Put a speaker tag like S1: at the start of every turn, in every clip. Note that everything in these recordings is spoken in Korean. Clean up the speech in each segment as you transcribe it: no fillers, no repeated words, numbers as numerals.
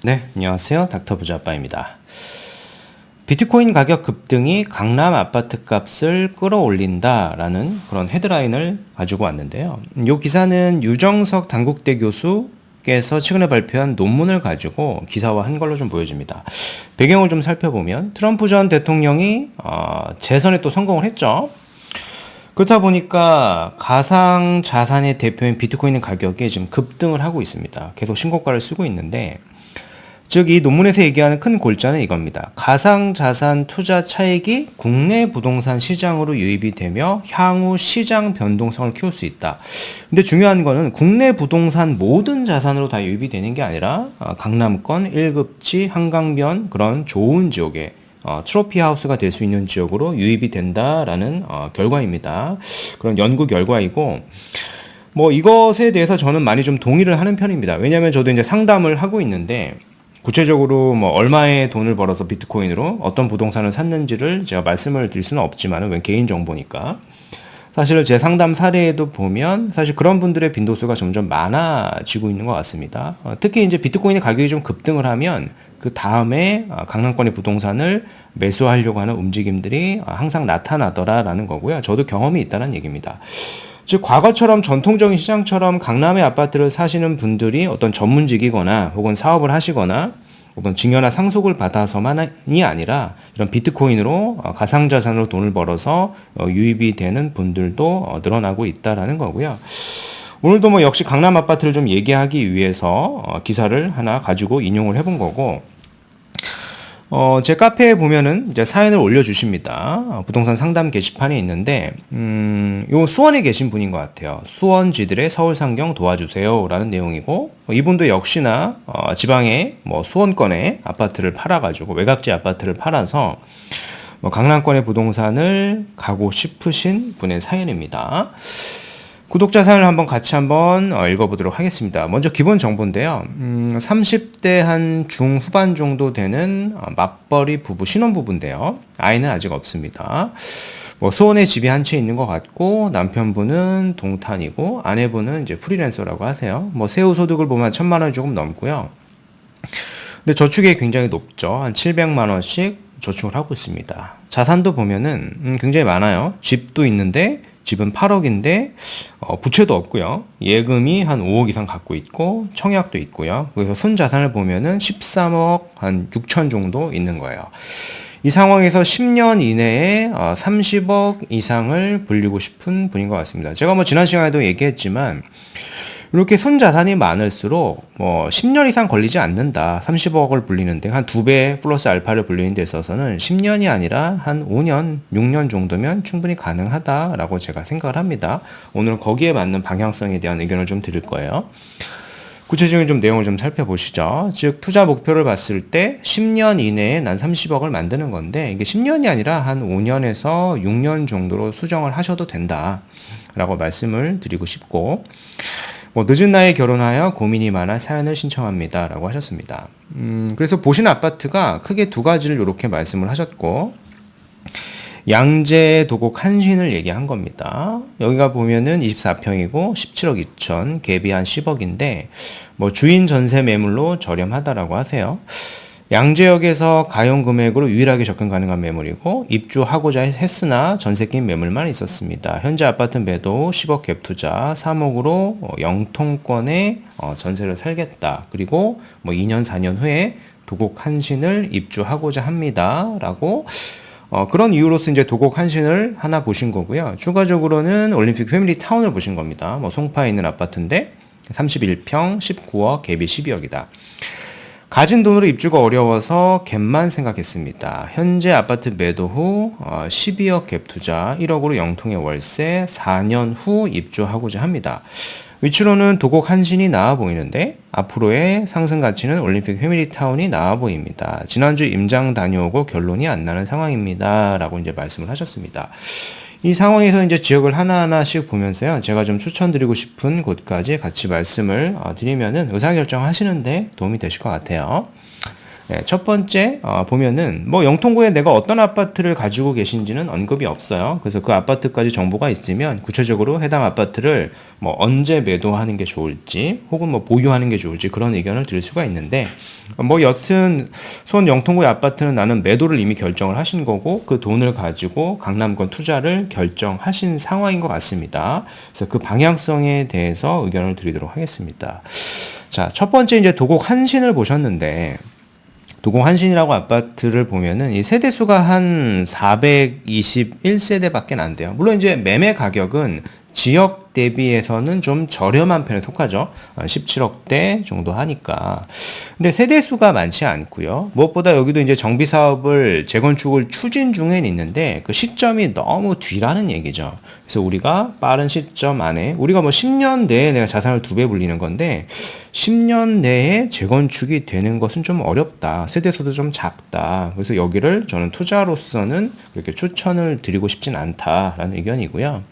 S1: 네, 안녕하세요. 닥터 부자빠입니다. 비트코인 가격 급등이 강남 아파트 값을 끌어올린다라는 그런 헤드라인을 가지고 왔는데요. 이 기사는 유정석 단국대 교수께서 최근에 발표한 논문을 가지고 기사화한 걸로 좀 보여집니다. 배경을 좀 살펴보면 트럼프 전 대통령이 재선에 또 성공을 했죠. 그렇다 보니까 가상 자산의 대표인 비트코인 가격이 지금 급등을 하고 있습니다. 계속 신고가를 쓰고 있는데, 즉 이 논문에서 얘기하는 큰 골자는 이겁니다. 가상자산 투자 차익이 국내 부동산 시장으로 유입이 되며 향후 시장 변동성을 키울 수 있다. 근데 중요한 거는 국내 부동산 모든 자산으로 다 유입이 되는 게 아니라 강남권, 1급지, 한강변 그런 좋은 지역에 트로피 하우스가 될 수 있는 지역으로 유입이 된다라는 결과입니다. 그런 연구 결과이고, 뭐 이것에 대해서 저는 많이 좀 동의를 하는 편입니다. 왜냐하면 저도 이제 상담을 하고 있는데, 구체적으로 뭐 얼마의 돈을 벌어서 비트코인으로 어떤 부동산을 샀는지를 제가 말씀을 드릴 수는 없지만, 웬 개인 정보니까. 사실 제 상담 사례에도 보면 사실 그런 분들의 빈도수가 점점 많아지고 있는 것 같습니다. 특히 이제 비트코인의 가격이 좀 급등을 하면 그 다음에 강남권의 부동산을 매수하려고 하는 움직임들이 항상 나타나더라라는 거고요. 저도 경험이 있다는 얘기입니다. 즉 과거처럼 전통적인 시장처럼 강남의 아파트를 사시는 분들이 어떤 전문직이거나 혹은 사업을 하시거나 혹은 증여나 상속을 받아서만이 아니라 이런 비트코인으로 가상자산으로 돈을 벌어서 유입이 되는 분들도 늘어나고 있다라는 거고요. 오늘도 뭐 역시 강남 아파트를 좀 얘기하기 위해서 기사를 하나 가지고 인용을 해본 거고, 제 카페에 보면은 이제 사연을 올려주십니다. 부동산 상담 게시판에 있는데, 요 수원에 계신 분인 것 같아요. 수원지들의 서울 상경 도와주세요. 라는 내용이고, 이분도 역시나, 지방에 뭐 수원권에 아파트를 팔아가지고, 외곽지 아파트를 팔아서, 강남권의 부동산을 가고 싶으신 분의 사연입니다. 구독자 사연을 같이 한번 읽어보도록 하겠습니다. 먼저 기본 정보인데요. 30대 한 중후반 정도 되는 맞벌이 부부, 신혼부부인데요. 아이는 아직 없습니다. 뭐 수원에 집이 한 채 있는 것 같고, 남편분은 동탄이고, 아내분은 이제 프리랜서라고 하세요. 뭐 세후 소득을 보면 1,000만 원이 조금 넘고요. 근데 저축이 굉장히 높죠. 한 700만 원씩 저축을 하고 있습니다. 자산도 보면은 굉장히 많아요. 집도 있는데, 집은 8억인데 부채도 없고요. 예금이 한 5억 이상 갖고 있고 청약도 있고요. 그래서 손자산을 보면은 13억 한 6천 정도 있는 거예요. 이 상황에서 10년 이내에 30억 이상을 불리고 싶은 분인 것 같습니다. 제가 뭐 지난 시간에도 얘기했지만 이렇게 손자산이 많을수록 뭐 10년 이상 걸리지 않는다. 30억을 불리는데 한 2배 플러스 알파를 불리는 데 있어서는 10년이 아니라 한 5년, 6년 정도면 충분히 가능하다라고 제가 생각을 합니다. 오늘 거기에 맞는 방향성에 대한 의견을 좀 드릴 거예요. 구체적인 좀 내용을 좀 살펴보시죠. 즉 투자 목표를 봤을 때 10년 이내에 난 30억을 만드는 건데, 이게 10년이 아니라 한 5년에서 6년 정도로 수정을 하셔도 된다라고 말씀을 드리고 싶고, 뭐 늦은 나이에 결혼하여 고민이 많아 사연을 신청합니다 라고 하셨습니다. 그래서 보신 아파트가 크게 두 가지를 이렇게 말씀을 하셨고, 양재 도곡 한신을 얘기한 겁니다. 여기가 보면은 24평이고 17억 2천, 갭이 한 10억인데 뭐 주인 전세 매물로 저렴하다라고 하세요. 양재역에서 가용 금액으로 유일하게 접근 가능한 매물이고, 입주하고자 했으나 전세 낀 매물만 있었습니다. 현재 아파트 매도 10억 갭 투자, 3억으로 영통권에 전세를 살겠다. 그리고 뭐 2년 4년 후에 도곡 한신을 입주하고자 합니다라고 그런 이유로서 이제 도곡 한신을 하나 보신 거고요. 추가적으로는 올림픽 패밀리 타운을 보신 겁니다. 뭐 송파에 있는 아파트인데 31평 19억, 갭이 12억이다. 가진 돈으로 입주가 어려워서 갭만 생각했습니다. 현재 아파트 매도 후 12억 갭 투자, 1억으로 영통의 월세, 4년 후 입주하고자 합니다. 위치로는 도곡 한신이 나아 보이는데 앞으로의 상승 가치는 올림픽 패밀리타운이 나아 보입니다. 지난주 임장 다녀오고 결론이 안 나는 상황입니다. 라고 이제 말씀을 하셨습니다. 이 상황에서 이제 지역을 하나하나씩 보면서요, 제가 좀 추천드리고 싶은 곳까지 같이 말씀을 드리면은 의사결정 하시는데 도움이 되실 것 같아요. 첫 번째 보면은 뭐 영통구에 내가 어떤 아파트를 가지고 계신지는 언급이 없어요. 그래서 그 아파트까지 정보가 있으면 구체적으로 해당 아파트를 뭐 언제 매도하는 게 좋을지 혹은 뭐 보유하는 게 좋을지 그런 의견을 드릴 수가 있는데 뭐 여튼 손 영통구의 아파트는 나는 매도를 이미 결정을 하신 거고 그 돈을 가지고 강남권 투자를 결정하신 상황인 것 같습니다. 그래서 그 방향성에 대해서 의견을 드리도록 하겠습니다. 자, 첫 번째 이제 도곡 한신을 보셨는데 도곡 한신이라고 아파트를 보면은 이 세대수가 한 421세대밖에 안 돼요. 물론 이제 매매 가격은 지역 대비해서는 좀 저렴한 편에 속하죠. 17억대 정도 하니까. 근데 세대수가 많지 않고요. 무엇보다 여기도 이제 정비 사업을 재건축을 추진 중에 있는데 그 시점이 너무 뒤라는 얘기죠. 그래서 우리가 빠른 시점 안에 우리가 뭐 10년 내에 내가 자산을 2배 불리는 건데 10년 내에 재건축이 되는 것은 좀 어렵다. 세대수도 좀 작다. 그래서 여기를 저는 투자로서는 그렇게 추천을 드리고 싶진 않다라는 의견이고요.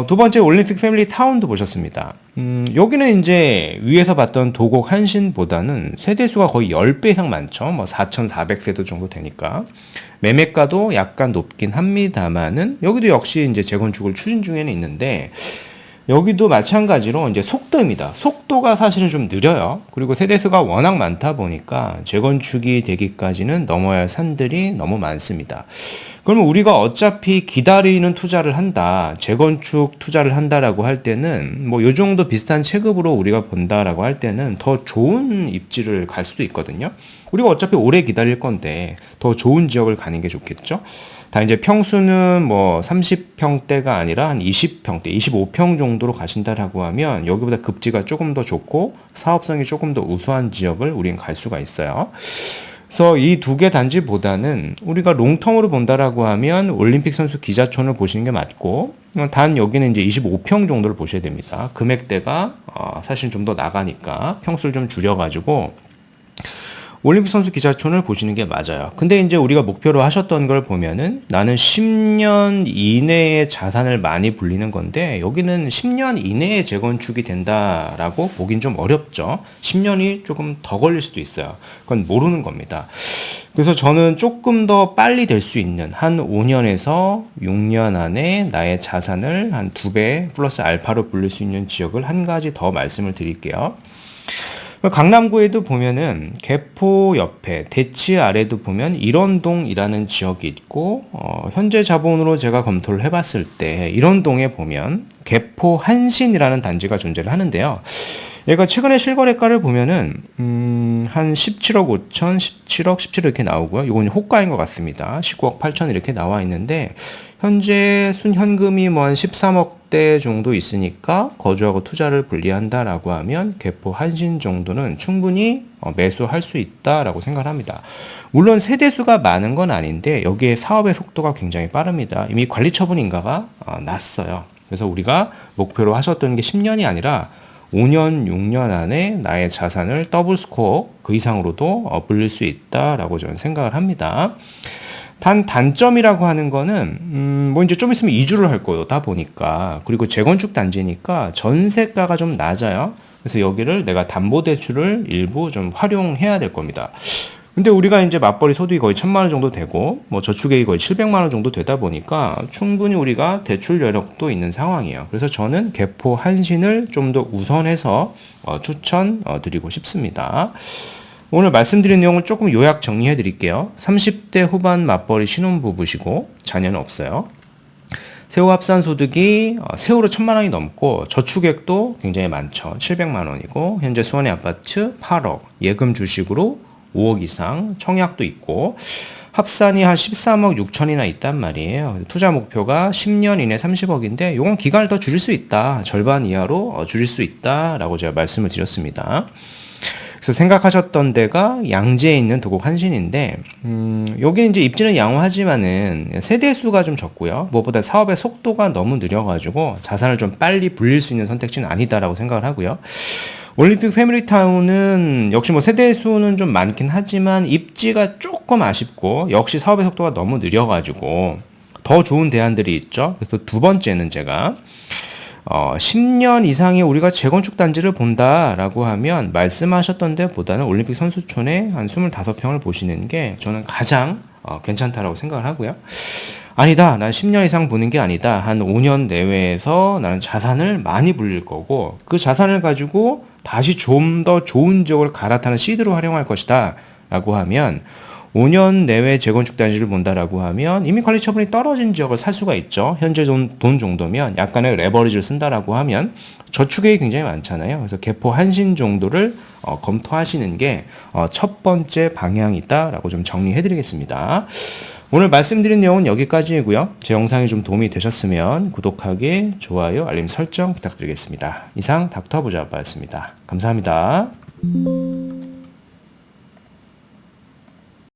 S1: 두 번째 올림픽 패밀리 타운도 보셨습니다. 여기는 이제 위에서 봤던 도곡 한신보다는 세대수가 거의 10배 이상 많죠. 뭐 4,400세대 정도 되니까. 매매가도 약간 높긴 합니다만은 여기도 역시 이제 재건축을 추진 중에는 있는데 여기도 마찬가지로 이제 속도입니다. 속도가 사실은 좀 느려요. 그리고 세대수가 워낙 많다 보니까 재건축이 되기까지는 넘어야 할 산들이 너무 많습니다. 그러면 우리가 어차피 기다리는 투자를 한다, 재건축 투자를 한다라고 할 때는 뭐 요 정도 비슷한 체급으로 우리가 본다라고 할 때는 더 좋은 입지를 갈 수도 있거든요. 우리가 어차피 오래 기다릴 건데 더 좋은 지역을 가는 게 좋겠죠. 다 이제 평수는 뭐 30평대가 아니라 한 20평대, 25평 정도로 가신다라고 하면 여기보다 급지가 조금 더 좋고 사업성이 조금 더 우수한 지역을 우리는 갈 수가 있어요. 그래서 이 두 개 단지보다는 우리가 롱텀으로 본다라고 하면 올림픽 선수 기자촌을 보시는 게 맞고 단 여기는 이제 25평 정도를 보셔야 됩니다. 금액대가 사실 좀 더 나가니까 평수를 좀 줄여가지고 올림픽 선수 기자촌을 보시는 게 맞아요. 근데 이제 우리가 목표로 하셨던 걸 보면은 나는 10년 이내에 자산을 많이 불리는 건데 여기는 10년 이내에 재건축이 된다라고 보긴 좀 어렵죠. 10년이 조금 더 걸릴 수도 있어요. 그건 모르는 겁니다. 그래서 저는 조금 더 빨리 될 수 있는 한 5년에서 6년 안에 나의 자산을 한 2배 플러스 알파로 불릴 수 있는 지역을 한 가지 더 말씀을 드릴게요. 강남구에도 보면은 개포 옆에 대치 아래도 보면 일원동이라는 지역이 있고 현재 자본으로 제가 검토를 해봤을 때 일원동에 보면 개포 한신이라는 단지가 존재를 하는데요. 얘가 최근에 실거래가를 보면은 한 17억 5천, 17억, 17억 이렇게 나오고요. 이건 호가인 것 같습니다. 19억 8천 이렇게 나와 있는데 현재 순현금이 뭐 한 13억대 정도 있으니까 거주하고 투자를 분리한다라고 하면 개포 한신 정도는 충분히 매수할 수 있다라고 생각합니다. 물론 세대수가 많은 건 아닌데 여기에 사업의 속도가 굉장히 빠릅니다. 이미 관리 처분인가가 났어요. 그래서 우리가 목표로 하셨던 게 10년이 아니라 5년, 6년 안에 나의 자산을 더블 스코어 그 이상으로도 불릴 수 있다라고 저는 생각을 합니다. 단점이라고 하는 거는 뭐 이제 좀 있으면 이주를 할 거다 보니까 그리고 재건축 단지니까 전세가가 좀 낮아요. 그래서 여기를 내가 담보대출을 일부 좀 활용해야 될 겁니다. 근데 우리가 이제 맞벌이 소득이 거의 1,000만 원 정도 되고 뭐 저축액이 거의 700만 원 정도 되다 보니까 충분히 우리가 대출 여력도 있는 상황이에요. 그래서 저는 개포 한신을 좀 더 우선해서 추천 드리고 싶습니다. 오늘 말씀드린 내용을 조금 요약 정리해 드릴게요. 30대 후반 맞벌이 신혼부부시고 자녀는 없어요. 세후 합산 소득이 세후로 1,000만 원이 넘고 저축액도 굉장히 많죠. 700만 원이고 현재 수원의 아파트 8억, 예금 주식으로 5억 이상, 청약도 있고 합산이 한 13억 6천이나 있단 말이에요. 투자 목표가 10년 이내 30억인데 이건 기간을 더 줄일 수 있다. 절반 이하로 줄일 수 있다라고 제가 말씀을 드렸습니다. 그래서 생각하셨던 데가 양재에 있는 도곡 한신인데 여기는 이제 입지는 양호하지만은 세대수가 좀 적고요. 무엇보다 사업의 속도가 너무 느려가지고 자산을 좀 빨리 불릴 수 있는 선택지는 아니다라고 생각을 하고요. 올림픽 패밀리타운은 역시 뭐 세대수는 좀 많긴 하지만 입지가 조금 아쉽고 역시 사업의 속도가 너무 느려가지고 더 좋은 대안들이 있죠. 그래서 두 번째는 제가 10년 이상의 우리가 재건축 단지를 본다라고 하면 말씀하셨던 데보다는 올림픽 선수촌에 한 25평을 보시는 게 저는 가장 괜찮다라고 생각을 하고요. 아니다. 난 10년 이상 보는 게 아니다. 한 5년 내외에서 나는 자산을 많이 불릴 거고 그 자산을 가지고 다시 좀 더 좋은 지역을 갈아타는 시드로 활용할 것이다. 라고 하면 5년 내외 재건축 단지를 본다라고 하면 이미 관리 처분이 떨어진 지역을 살 수가 있죠. 현재 돈 정도면 약간의 레버리지를 쓴다라고 하면 저축액이 굉장히 많잖아요. 그래서 개포 한신 정도를 검토하시는 게 첫 번째 방향이다라고 좀 정리해드리겠습니다. 오늘 말씀드린 내용은 여기까지이고요. 제 영상이 좀 도움이 되셨으면 구독하기, 좋아요, 알림 설정 부탁드리겠습니다. 이상 닥터 부자아빠였습니다. 감사합니다.